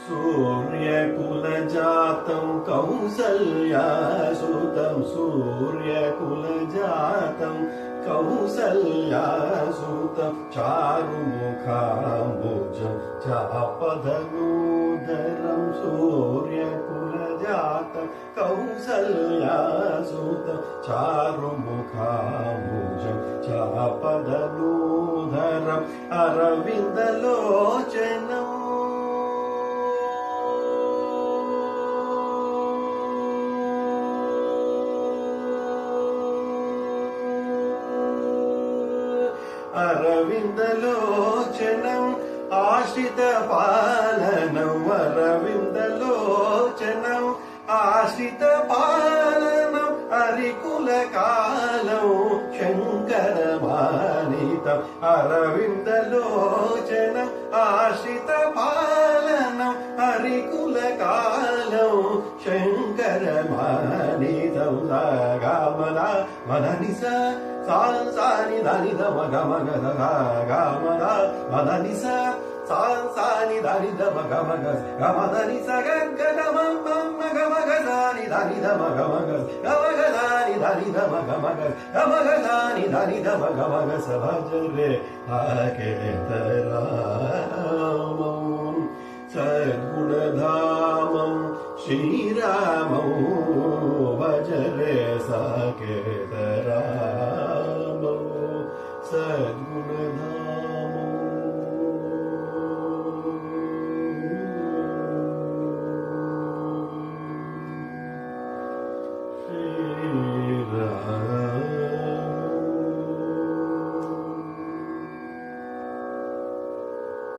सूर्यकुलजातं कौसल्यासुतं सूर्यकुलजातं कौसल्यासुतं चारुमुखाम्बुजं चापदनूधरं सूर्यकुलजातं कौसल्यासुतं चारुमुखाम्बुजं चापदनूधरम् अरविन्दलोचनम् अरविन्दलोचनम् आश्रितपालनम् अरविन्दलोचनम् आश्रितपालनम् हरिकुलकालौ शङ्करमानितम् अरविन्दलोचनम् आश्रितपालनम् हरिकुलकालौ शङ्करमानितम् गामदा मदनिस सानि दानि दम गम गद गामदा मदनि सानि दानि दम गम गद गमदनि स गग गम मम गम गदानि दानि दम गम गद गम गदानि दानि दम गम गद गम गदानि दानि दम गम गद भजरे आकेतरामं सद्गुणधामं श्री